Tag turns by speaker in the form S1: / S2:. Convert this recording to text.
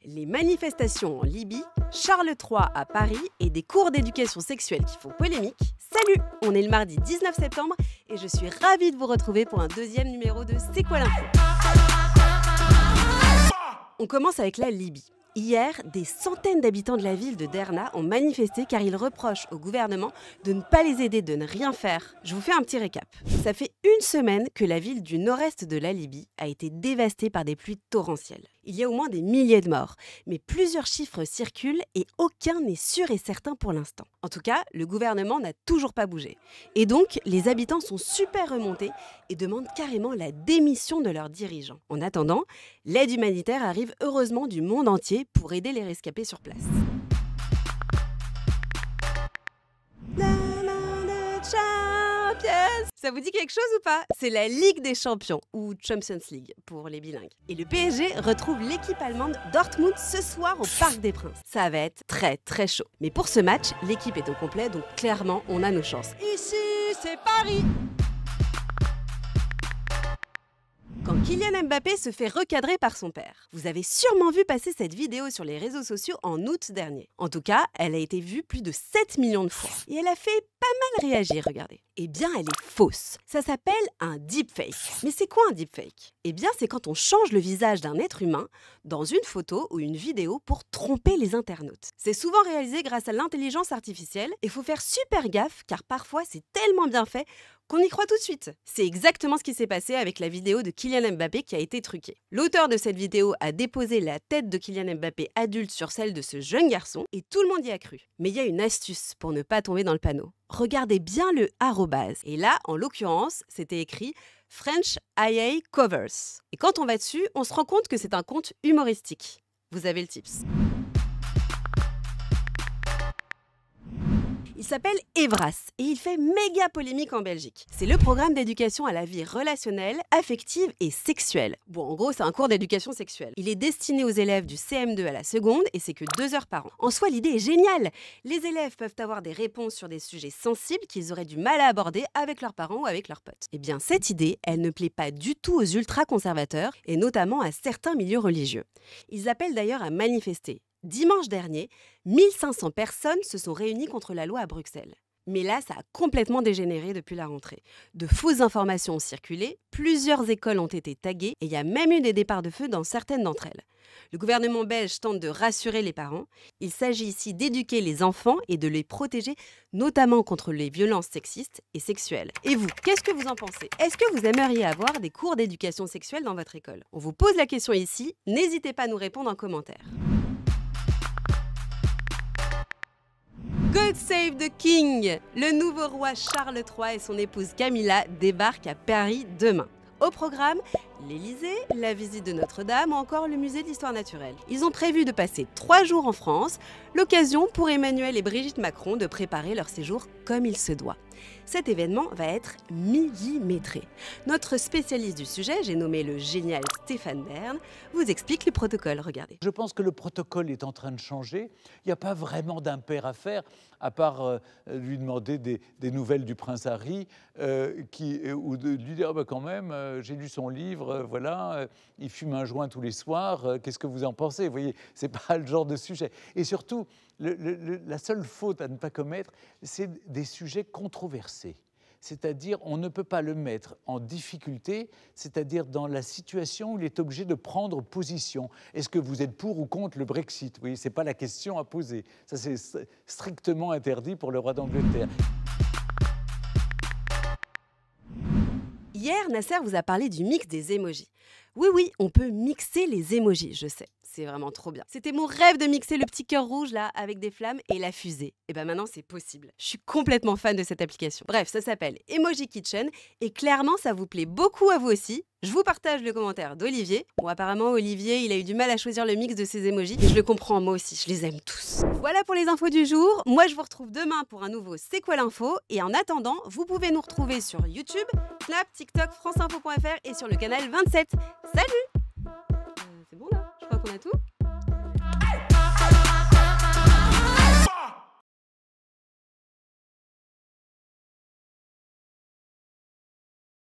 S1: Les manifestations en Libye, Charles III à Paris et des cours d'éducation sexuelle qui font polémique. Salut! On est le mardi 19 septembre et je suis ravie de vous retrouver pour un deuxième numéro de C'est quoi l'info? On commence avec la Libye. Hier, des centaines d'habitants de la ville de Derna ont manifesté car ils reprochent au gouvernement de ne pas les aider, de ne rien faire. Je vous fais un petit récap. Ça fait une semaine que la ville du nord-est de la Libye a été dévastée par des pluies torrentielles. Il y a au moins des milliers de morts, mais plusieurs chiffres circulent et aucun n'est sûr et certain pour l'instant. En tout cas, le gouvernement n'a toujours pas bougé. Et donc, les habitants sont super remontés et demandent carrément la démission de leurs dirigeants. En attendant, l'aide humanitaire arrive heureusement du monde entier pour aider les rescapés sur place. Ça vous dit quelque chose ou pas? C'est la Ligue des Champions, ou Champions League pour les bilingues. Et le PSG retrouve l'équipe allemande Dortmund ce soir au Parc des Princes. Ça va être très chaud. Mais pour ce match, l'équipe est au complet, donc clairement, on a nos chances. Ici, c'est Paris! Quand Kylian Mbappé se fait recadrer par son père. Vous avez sûrement vu passer cette vidéo sur les réseaux sociaux en août dernier. En tout cas, elle a été vue plus de 7 millions de fois. Et elle a fait pas mal réagir, regardez. Eh bien, elle est fausse. Ça s'appelle un deepfake. Mais c'est quoi un deepfake? Eh bien, c'est quand on change le visage d'un être humain dans une photo ou une vidéo pour tromper les internautes. C'est souvent réalisé grâce à l'intelligence artificielle et il faut faire super gaffe car parfois c'est tellement bien fait qu'on y croit tout de suite. C'est exactement ce qui s'est passé avec la vidéo de Kylian Mbappé qui a été truquée. L'auteur de cette vidéo a déposé la tête de Kylian Mbappé adulte sur celle de ce jeune garçon et tout le monde y a cru. Mais il y a une astuce pour ne pas tomber dans le panneau. Regardez bien le arrobase. Et là, en l'occurrence, c'était écrit French IA Covers. Et quand on va dessus, on se rend compte que c'est un compte humoristique. Vous avez le tips. Il s'appelle Evras et il fait méga polémique en Belgique. C'est le programme d'éducation à la vie relationnelle, affective et sexuelle. Bon, en gros, c'est un cours d'éducation sexuelle. Il est destiné aux élèves du CM2 à la seconde et c'est que 2 heures par an. En soi, l'idée est géniale. Les élèves peuvent avoir des réponses sur des sujets sensibles qu'ils auraient du mal à aborder avec leurs parents ou avec leurs potes. Eh bien, cette idée, elle ne plaît pas du tout aux ultra-conservateurs et notamment à certains milieux religieux. Ils appellent d'ailleurs à manifester. Dimanche dernier, 1500 personnes se sont réunies contre la loi à Bruxelles. Mais là, ça a complètement dégénéré depuis la rentrée. De fausses informations ont circulé, plusieurs écoles ont été taguées et il y a même eu des départs de feu dans certaines d'entre elles. Le gouvernement belge tente de rassurer les parents. Il s'agit ici d'éduquer les enfants et de les protéger, notamment contre les violences sexistes et sexuelles. Et vous, qu'est-ce que vous en pensez? Est-ce que vous aimeriez avoir des cours d'éducation sexuelle dans votre école? On vous pose la question ici, n'hésitez pas à nous répondre en commentaire. God Save the King! Le nouveau roi Charles III et son épouse Camilla débarquent à Paris demain. Au programme, l'Élysée, la visite de Notre-Dame ou encore le musée d'histoire naturelle. Ils ont prévu de passer 3 jours en France, l'occasion pour Emmanuel et Brigitte Macron de préparer leur séjour comme il se doit. Cet événement va être millimétré. Notre spécialiste du sujet, j'ai nommé le génial Stéphane Bern, vous explique le protocole, regardez.
S2: Je pense que le protocole est en train de changer. Il n'y a pas vraiment d'impair à faire, à part lui demander des nouvelles du prince Harry, ou de lui dire quand même, j'ai lu son livre, voilà, il fume un joint tous les soirs, qu'est-ce que vous en pensez? Vous voyez, ce n'est pas le genre de sujet. Et surtout, la seule faute à ne pas commettre, c'est des sujets controversés. C'est-à-dire, on ne peut pas le mettre en difficulté, c'est-à-dire dans la situation où il est obligé de prendre position. Est-ce que vous êtes pour ou contre le Brexit? Vous voyez, ce n'est pas la question à poser. Ça, c'est strictement interdit pour le roi d'Angleterre.
S1: Hier, Nasser vous a parlé du mix des émojis. Oui, on peut mixer les émojis, je sais. C'est vraiment trop bien. C'était mon rêve de mixer le petit cœur rouge là avec des flammes et la fusée. Et ben maintenant c'est possible. Je suis complètement fan de cette application. Bref, ça s'appelle Emoji Kitchen et clairement ça vous plaît beaucoup à vous aussi. Je vous partage le commentaire d'Olivier. Bon, apparemment Olivier, il a eu du mal à choisir le mix de ses émojis. Et je le comprends, moi aussi, je les aime tous. Voilà pour les infos du jour. Moi je vous retrouve demain pour un nouveau C'est quoi l'info? Et en attendant, vous pouvez nous retrouver sur YouTube, Snap, TikTok, franceinfo.fr et sur le canal 27. Salut! C'est bon là? Je crois qu'on a tout.